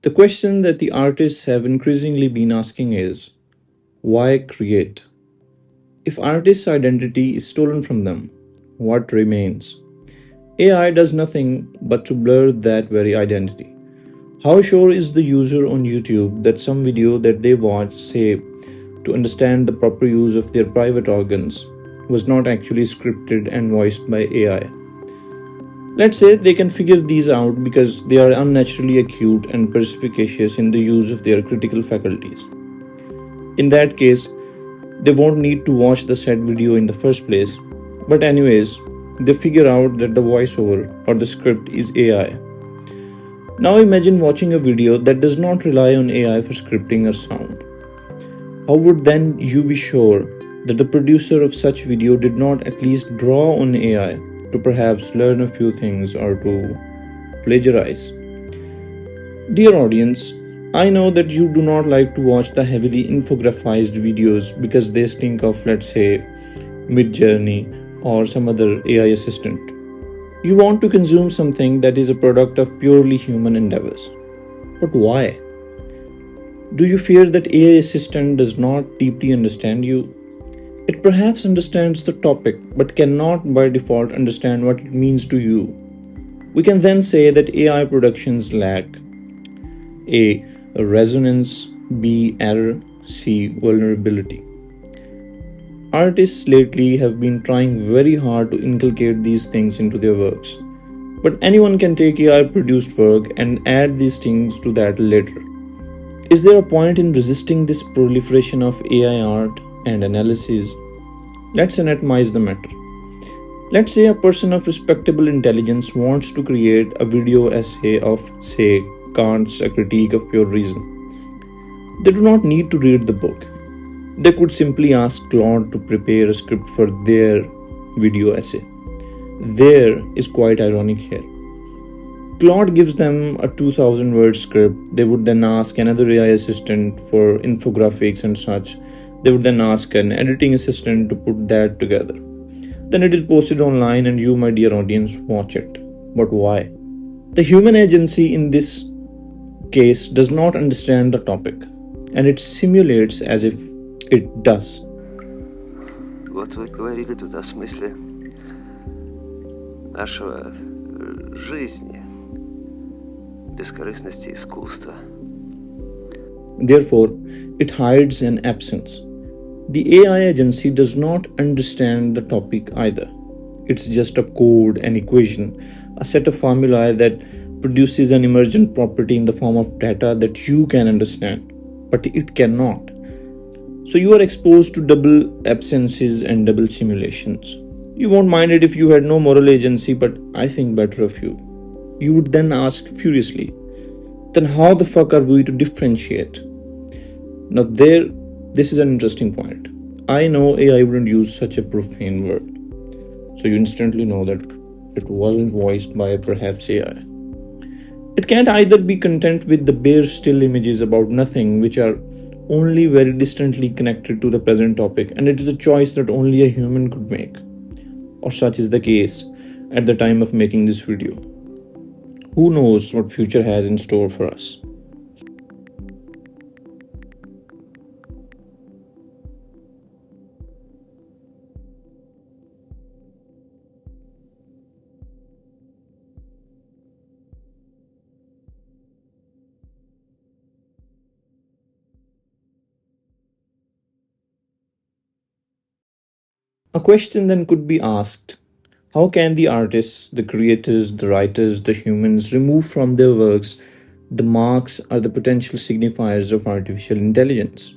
The question that the artists have increasingly been asking is, why create? If artists' identity is stolen from them, what remains? AI does nothing but to blur that very identity. How sure is the user on YouTube that some video that they watch, say, to understand the proper use of their private organs, was not actually scripted and voiced by AI? Let's say they can figure these out because they are unnaturally acute and perspicacious in the use of their critical faculties. In that case, they won't need to watch the said video in the first place. But anyways, they figure out that the voiceover or the script is AI. Now imagine watching a video that does not rely on AI for scripting or sound. How would then you be sure that the producer of such video did not at least draw on AI to perhaps learn a few things or to plagiarize? Dear audience, I know that you do not like to watch the heavily infographized videos because they stink of, let's say, Midjourney or some other AI assistant. You want to consume something that is a product of purely human endeavors. But why? Do you fear that AI assistant does not deeply understand you? It perhaps understands the topic but cannot by default understand what it means to you. We can then say that AI productions lack A. Resonance, B. Error, C. Vulnerability. Artists lately have been trying very hard to inculcate these things into their works. But anyone can take AI produced work and add these things to that later. Is there a point in resisting this proliferation of AI art and analysis? Let's anatomize the matter. Let's say a person of respectable intelligence wants to create a video essay of, say, Kant's A Critique of Pure Reason. They do not need to read the book. They could simply ask Claude to prepare a script for their video essay. There is quite ironic here. Claude gives them a 2000 word script. They would then ask another AI assistant for infographics and such. They would then ask an editing assistant to put that together. Then it is posted online and you, my dear audience, watch it. But why? The human agency in this case does not understand the topic, and it simulates as if it does. Вот вы говорили тут о смысле нашего жизни, бескорыстности искусства. Therefore, it hides an absence. The AI agency does not understand the topic either. It's just a code, an equation, a set of formulae that produces an emergent property in the form of data that you can understand, but it cannot. So you are exposed to double absences and double simulations. You won't mind it if you had no moral agency, but I think better of you. You would then ask furiously, then how the fuck are we to differentiate? Now this is an interesting point. I know AI wouldn't use such a profane word. So you instantly know that it wasn't voiced by perhaps AI. It can't either be content with the bare still images about nothing which are only very distantly connected to the present topic, and it is a choice that only a human could make. Or such is the case at the time of making this video. Who knows what future has in store for us? A question then could be asked, how can the artists, the creators, the writers, the humans remove from their works the marks or the potential signifiers of artificial intelligence?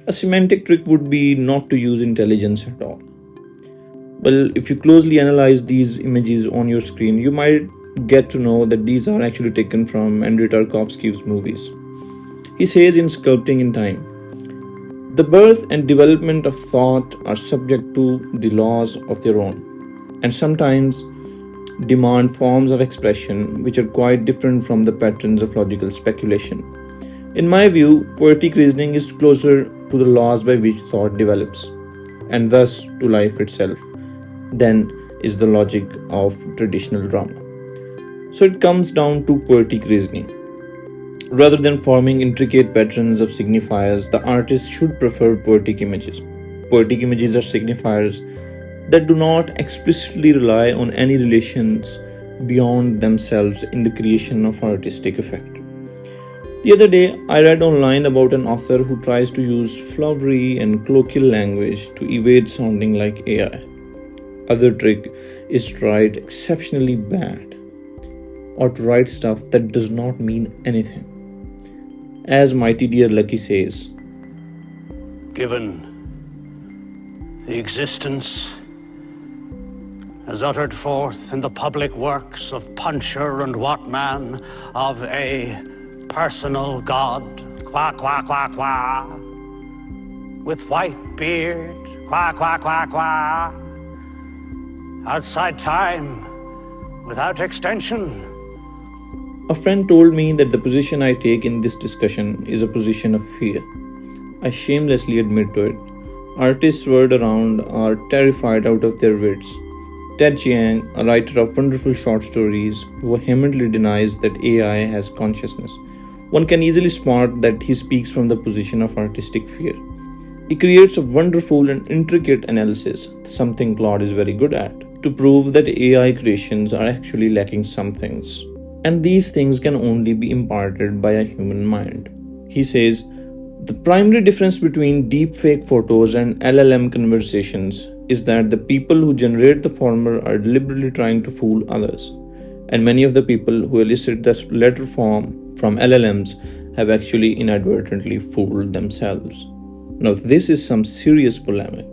A semantic trick would be not to use intelligence at all. Well, if you closely analyze these images on your screen, you might get to know that these are actually taken from Andrie Tarkovsky's movies. He says in Sculpting in Time, the birth and development of thought are subject to the laws of their own, and sometimes demand forms of expression which are quite different from the patterns of logical speculation. In my view, poetic reasoning is closer to the laws by which thought develops, and thus to life itself, than is the logic of traditional drama. So it comes down to poetic reasoning. Rather than forming intricate patterns of signifiers, the artist should prefer poetic images. Poetic images are signifiers that do not explicitly rely on any relations beyond themselves in the creation of artistic effect. The other day, I read online about an author who tries to use flowery and colloquial language to evade sounding like AI. Other trick is to write exceptionally bad or to write stuff that does not mean anything. As Mighty Dear Lucky says, given the existence as uttered forth in the public works of Puncher and Watman of a personal god, qua qua qua qua, with white beard, qua qua qua qua, outside time, without extension. a friend told me that the position I take in this discussion is a position of fear. I shamelessly admit to it. Artists word around are terrified out of their wits. Ted Chiang, a writer of wonderful short stories, vehemently denies that AI has consciousness. One can easily spot that he speaks from the position of artistic fear. He creates a wonderful and intricate analysis, something Claude is very good at, to prove that AI creations are actually lacking some things. And these things can only be imparted by a human mind. He says, the primary difference between deepfake photos and LLM conversations is that the people who generate the former are deliberately trying to fool others, and many of the people who elicit the latter form from LLMs have actually inadvertently fooled themselves. Now, this is some serious polemic.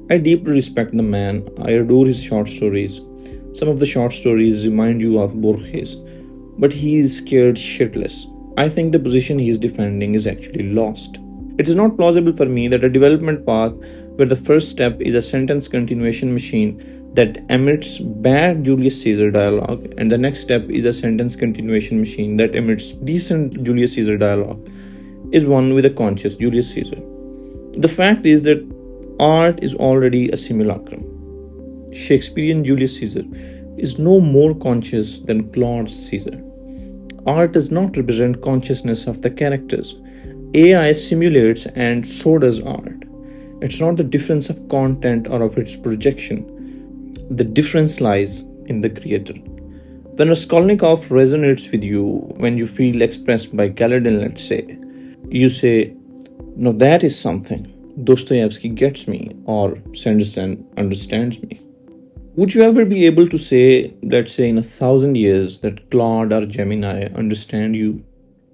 I deeply respect the man, I adore his short stories. Some of the short stories remind you of Borges, but he is scared shitless. I think the position he is defending is actually lost. It is not plausible for me that a development path where the first step is a sentence continuation machine that emits bad Julius Caesar dialogue and the next step is a sentence continuation machine that emits decent Julius Caesar dialogue is one with a conscious Julius Caesar. The fact is that art is already a simulacrum. Shakespearean Julius Caesar is no more conscious than Claude Caesar. Art does not represent consciousness of the characters. AI simulates and so does art. It's not the difference of content or of its projection. The difference lies in the creator. When Raskolnikov resonates with you, when you feel expressed by Kaledin, let's say, you say, no, that is something. Dostoevsky gets me, or Sanderson understands me. Would you ever be able to say, let's say in 1,000 years, that Claude or Gemini understand you?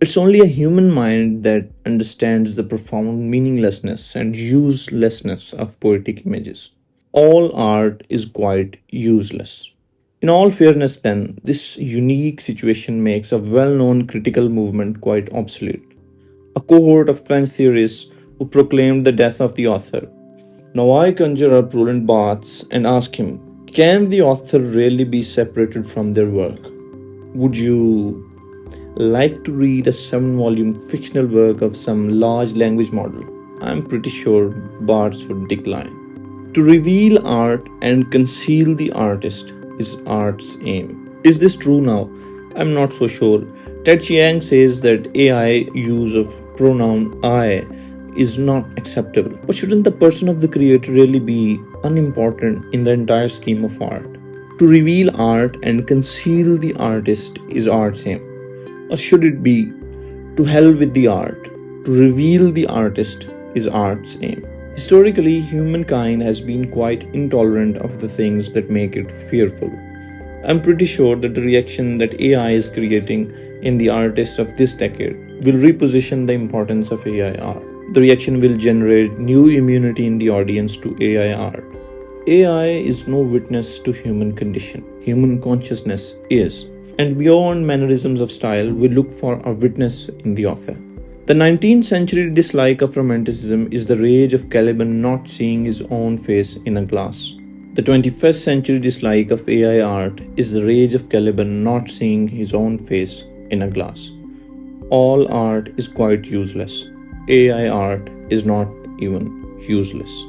It's only a human mind that understands the profound meaninglessness and uselessness of poetic images. All art is quite useless. In all fairness, then, this unique situation makes a well known critical movement quite obsolete. A cohort of French theorists who proclaimed the death of the author. Now I conjure up Roland Barthes and ask him, can the author really be separated from their work? Would you like to read a 7-volume fictional work of some large language model? I'm pretty sure Barthes would decline. To reveal art and conceal the artist is art's aim. Is this true now? I'm not so sure. Ted Chiang says that AI use of pronoun I is not acceptable. But shouldn't the person of the creator really be unimportant in the entire scheme of art? To reveal art and conceal the artist is art's aim. Or should it be, to hell with the art, to reveal the artist is art's aim? Historically, humankind has been quite intolerant of the things that make it fearful. I'm pretty sure that the reaction that AI is creating in the artists of this decade will reposition the importance of AI art. The reaction will generate new immunity in the audience to AI art. AI is no witness to human condition. Human consciousness is. And beyond mannerisms of style, we look for a witness in the author. The 19th century dislike of romanticism is the rage of Caliban not seeing his own face in a glass. The 21st century dislike of AI art is the rage of Caliban not seeing his own face in a glass. All art is quite useless. AI art is not even useless.